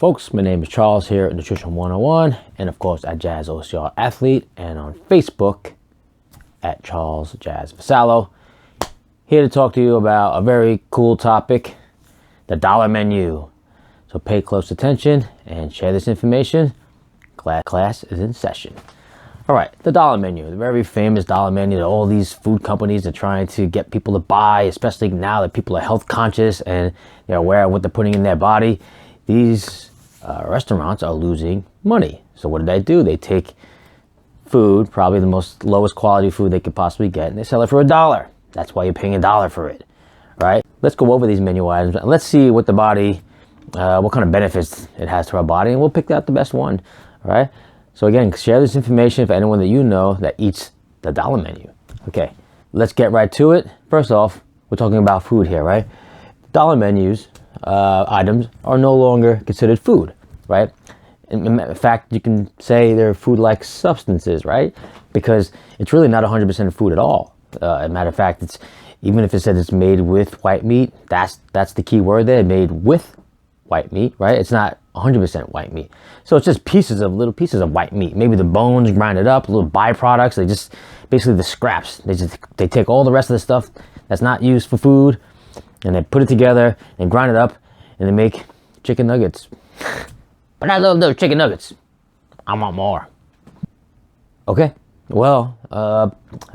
folks, my name is Charles here at Nutrition 101, and of course at Jazz OCR Athlete, and on Facebook at Charles Jazz Vasallo. Here to talk to you about a very cool topic, the dollar menu. So pay close attention and share this information. Class is in session. All right, the dollar menu, the very famous dollar menu that all these food companies are trying to get people to buy, especially now that people are health conscious and they're aware of what they're putting in their body. These restaurants are losing money. So what do? They take food, probably the lowest quality food they could possibly get, and they sell it for $1. That's why you're paying $1 for it, right? Let's go over these menu items and let's see what the body, what kind of benefits it has to our body, and we'll pick out the best one, all right? So again, share this information for anyone that you know that eats the dollar menu. Okay, let's get right to it. First off, we're talking about food here, right? Dollar menus items are no longer considered food, right? In fact, you can say they're food-like substances, right? Because it's really not 100% food at all. As a matter of fact, it's even if it says it's made with white meat, that's the key word there, made with white meat, right? It's not 100% white meat. So it's just little pieces of white meat. Maybe the bones grinded up, little byproducts. They just, basically the scraps. They take all the rest of the stuff that's not used for food and they put it together and grind it up and they make chicken nuggets. But I love those chicken nuggets. I want more. Okay, well,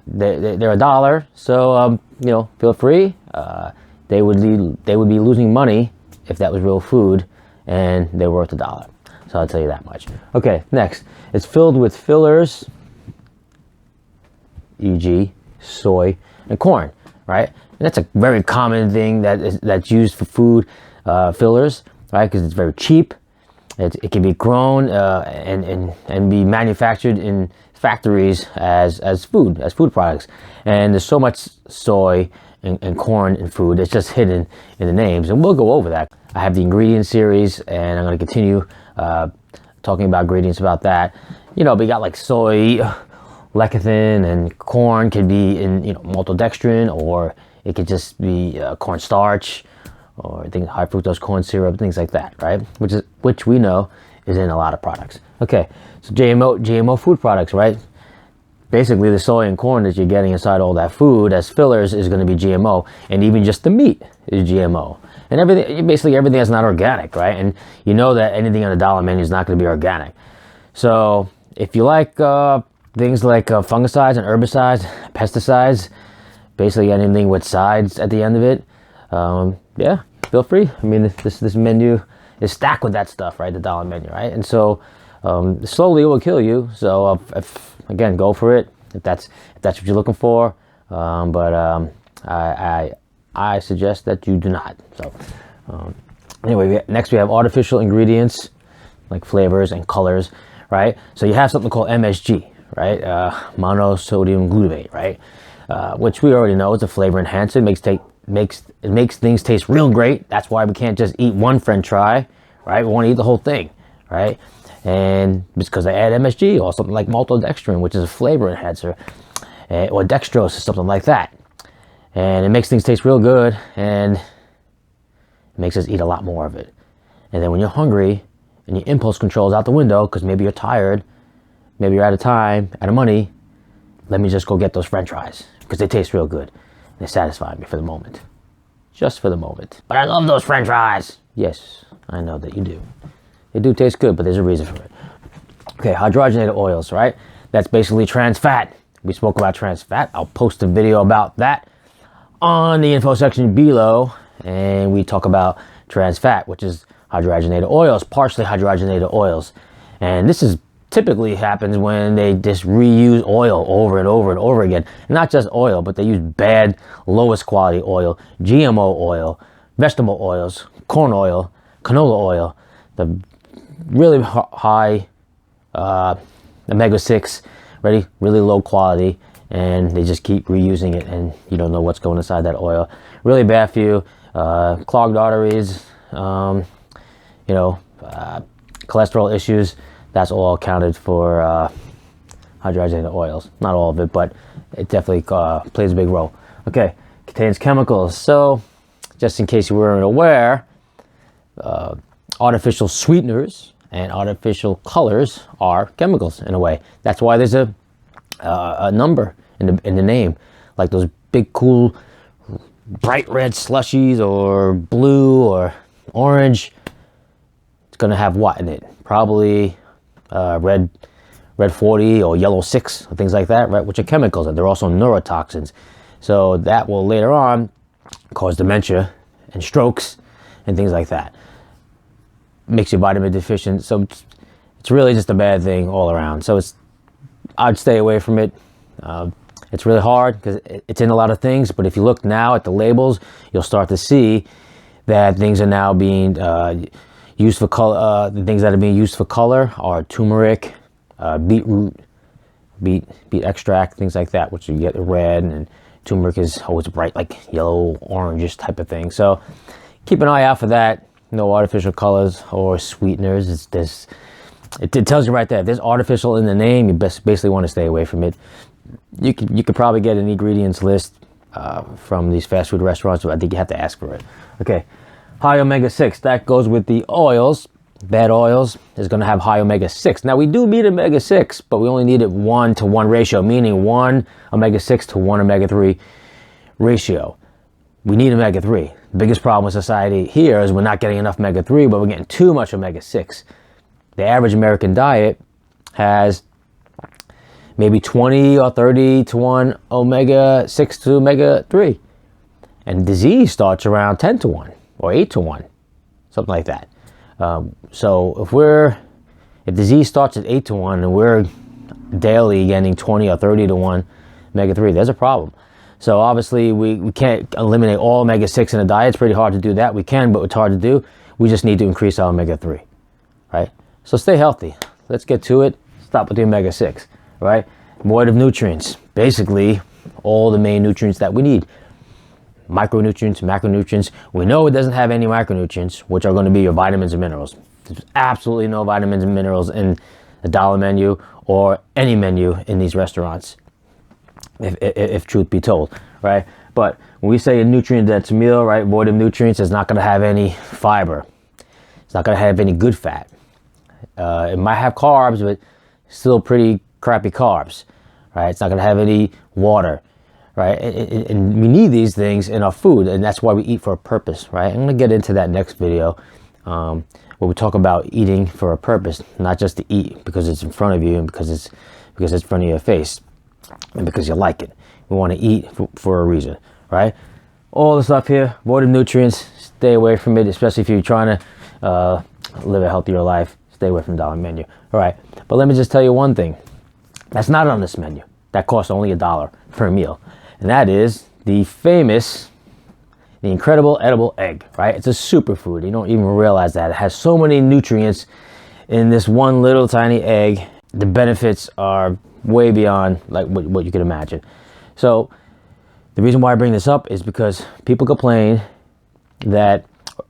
they're $1, so you know, feel free. They would be losing money if that was real food, and they're worth $1. So I'll tell you that much. Okay, next, it's filled with fillers, e.g., soy and corn, right? And that's a very common thing that's used for food, fillers, right? Because it's very cheap. It can be grown and be manufactured in factories as food products. And there's so much soy and corn in food, it's just hidden in the names. And we'll go over that. I have the ingredient series, and I'm going to continue talking about ingredients about that. You know, we got like soy, lecithin, and corn can be in, you know, maltodextrin, or it could just be cornstarch, or high fructose corn syrup, things like that, right? Which we know is in a lot of products. Okay, so GMO food products, right? Basically, the soy and corn that you're getting inside all that food as fillers is going to be GMO, and even just the meat is GMO, and basically everything that's not organic, right? And you know that anything on the dollar menu is not going to be organic. So if you like things like fungicides and herbicides, pesticides, basically anything with sides at the end of it, yeah, feel free. I mean, this menu is stacked with that stuff, right? The dollar menu, right? And so slowly it will kill you. So again, go for it if that's what you're looking for. But I suggest that you do not. So anyway, next we have artificial ingredients like flavors and colors, right? So you have something called MSG, right? Monosodium glutamate, right? Which we already know is a flavor enhancer. It makes things taste real great. That's why we can't just eat one French fry, right? We want to eat the whole thing, right? And it's because they add MSG or something like maltodextrin, which is a flavor enhancer, or dextrose or something like that. And it makes things taste real good, and it makes us eat a lot more of it. And then when you're hungry and your impulse control is out the window because maybe you're tired, maybe you're out of time, out of money, let me just go get those French fries because they taste real good. They satisfy me for the moment. Just for the moment. But I love those French fries. Yes, I know that you do. They do taste good, but there's a reason for it. Okay, hydrogenated oils, right? That's basically trans fat. We spoke about trans fat. I'll post a video about that on the info section below. And we talk about trans fat, which is hydrogenated oils, partially hydrogenated oils. And this is typically happens when they just reuse oil over and over and over again. Not just oil, but they use bad, lowest quality oil, GMO oil, vegetable oils, corn oil, canola oil, the really high omega-6, really low quality, and they just keep reusing it, and you don't know what's going inside that oil. Really bad for you. Clogged arteries, cholesterol issues. That's all accounted for hydrogenated oils. Not all of it, but it definitely plays a big role. Okay, contains chemicals. So, just in case you weren't aware, artificial sweeteners and artificial colors are chemicals in a way. That's why there's a number in the name, like those big cool bright red slushies or blue or orange. It's gonna have what in it? Probably red 40 or yellow 6 or things like that, right? Which are chemicals, and they're also neurotoxins. So that will later on cause dementia and strokes and things like that. Makes you vitamin deficient. So it's really just a bad thing all around. So I'd stay away from it. It's really hard because it's in a lot of things, but if you look now at the labels, you'll start to see that things are now being used for color. The things that are being used for color are turmeric, beetroot, beet extract, things like that, which you get red, and turmeric is always bright, like yellow, orangish type of thing. So keep an eye out for that. No artificial colors or sweeteners. It tells you right there. If there's artificial in the name, you basically want to stay away from it. You could probably get an ingredients list from these fast food restaurants, but I think you have to ask for it. Okay, high omega-6. That goes with the oils. Bad oils is going to have high omega-6. Now, we do need omega-6, but we only need it 1-to-1 ratio, meaning 1 omega-6 to 1 omega-3 ratio. We need omega-3. The biggest problem with society here is we're not getting enough omega-3, but we're getting too much omega-6. The average American diet has maybe 20 or 30 to 1 omega-6 to omega-3. And disease starts around 10 to 1 or 8 to 1, something like that. So if disease starts at 8 to 1 and we're daily getting 20 or 30 to 1 omega-3, there's a problem. So obviously we can't eliminate all omega-6 in a diet. It's pretty hard to do that. We can, but it's hard to do. We just need to increase our omega-3, right? So stay healthy. Let's get to it. Stop with the omega-6, right? Void of nutrients. Basically, all the main nutrients that we need. Micronutrients, macronutrients. We know it doesn't have any micronutrients, which are going to be your vitamins and minerals. There's absolutely no vitamins and minerals in a dollar menu or any menu in these restaurants, if truth be told, right? But when we say a nutrient-dense meal, right, void of nutrients, is not going to have any fiber. It's not going to have any good fat. It might have carbs, but still pretty crappy carbs, right? It's not going to have any water, right? And we need these things in our food, and that's why we eat for a purpose, right? I'm going to get into that next video where we talk about eating for a purpose, not just to eat because it's in front of you and because it's in front of your face and because you like it. We want to eat for a reason, right? All the stuff here, void of nutrients, stay away from it, especially if you're trying to live a healthier life. Stay away from the dollar menu. All right, but let me just tell you one thing that's not on this menu. That costs only $1 per meal, and that is the incredible edible egg, right? It's a superfood. You don't even realize that. It has so many nutrients in this one little tiny egg. The benefits are way beyond like what you could imagine. So the reason why I bring this up is because people complain that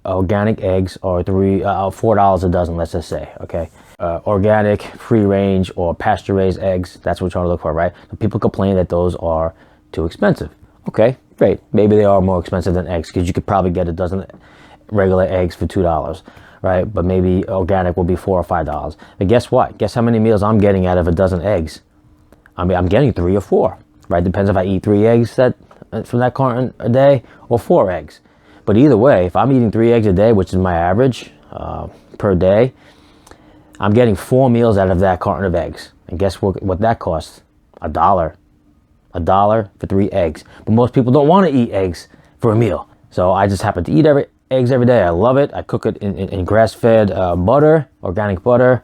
organic eggs are $4 a dozen, let's just say, okay? Organic, free range, or pasture raised eggs, that's what we're trying to look for, right? So people complain that those are too expensive. Okay, great. Maybe they are more expensive than eggs because you could probably get a dozen regular eggs for $2, right? But maybe organic will be $4 or $5. But guess what? Guess how many meals I'm getting out of a dozen eggs? I mean, I'm getting 3 or 4, right? Depends if I eat 3 eggs from that carton a day or 4 eggs. But either way, if I'm eating 3 eggs a day, which is my average per day, I'm getting 4 meals out of that carton of eggs. And guess what that costs? $1. $1 for 3 eggs. But most people don't want to eat eggs for a meal. So I just happen to eat eggs every day. I love it. I cook it in grass-fed butter, organic butter.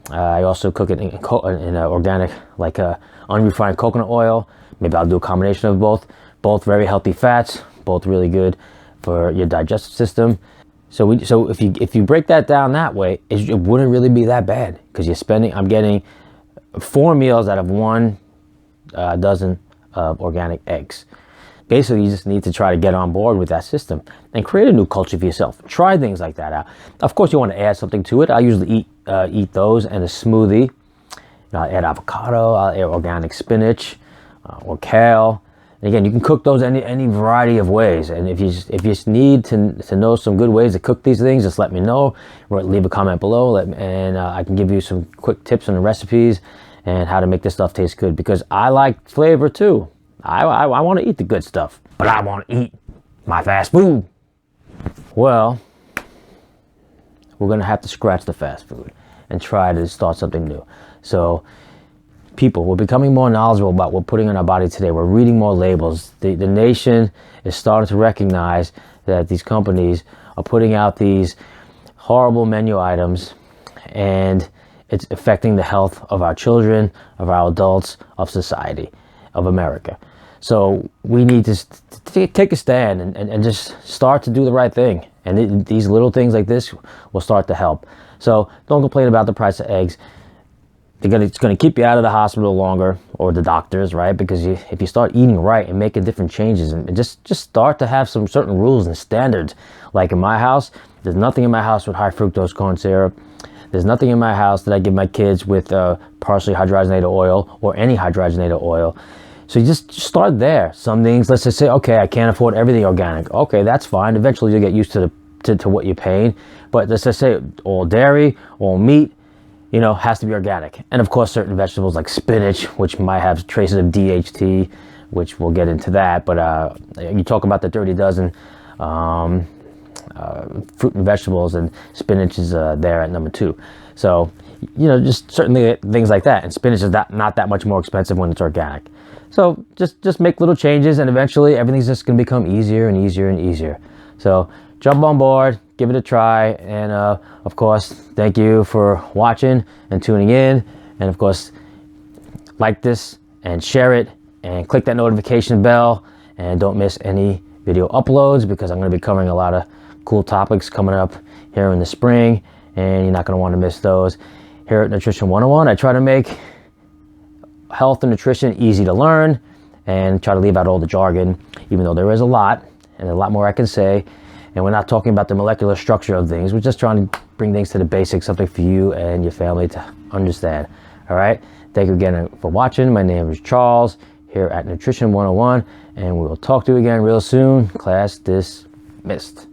I also cook it in organic, like unrefined coconut oil. Maybe I'll do a combination of both. Both very healthy fats, both really good for your digestive system. So if you break that down that way, it wouldn't really be that bad because I'm getting 4 meals out of 1 dozen of organic eggs. Basically, you just need to try to get on board with that system and create a new culture for yourself. Try things like that out. Of course, you want to add something to it. I usually eat those in a smoothie. I'll add avocado, I'll add organic spinach or kale, And again, you can cook those any variety of ways. And if you need to know some good ways to cook these things, just let me know, or leave a comment below, and I can give you some quick tips on the recipes and how to make this stuff taste good, because I like flavor too. I want to eat the good stuff, but I want to eat my fast food. Well, we're going to have to scratch the fast food and try to start something new. So people, we're becoming more knowledgeable about what we're putting in our body today. We're reading more labels. The nation is starting to recognize that these companies are putting out these horrible menu items, and it's affecting the health of our children, of our adults, of society, of America. So we need to take a stand and just start to do the right thing. And these little things like this will start to help. So don't complain about the price of eggs. It's going to keep you out of the hospital longer, or the doctors, right? Because if you start eating right and making different changes, and just start to have some certain rules and standards. Like in my house, there's nothing in my house with high fructose corn syrup. There's nothing in my house that I give my kids with partially hydrogenated oil, or any hydrogenated oil. So you just start there. Some things, let's just say, okay, I can't afford everything organic. Okay, that's fine. Eventually you'll get used to what you're paying. But let's just say all dairy, all meat, has to be organic. And of course, certain vegetables like spinach, which might have traces of DHT, which we'll get into that. But you talk about the dirty dozen fruit and vegetables, and spinach is there at number 2. So, just certainly things like that. And spinach is not that much more expensive when it's organic. So just make little changes, and eventually everything's just going to become easier and easier and easier. So jump on board, give it a try, and of course, thank you for watching and tuning in. And of course, like this and share it and click that notification bell, and don't miss any video uploads, because I'm going to be covering a lot of cool topics coming up here in the spring, and you're not going to want to miss those. Here at Nutrition 101, I try to make health and nutrition easy to learn, and try to leave out all the jargon, even though there is a lot, and a lot more I can say. And we're not talking about the molecular structure of things. We're just trying to bring things to the basics, something for you and your family to understand. All right. Thank you again for watching. My name is Charles here at Nutrition 101, and we will talk to you again real soon. Class dismissed.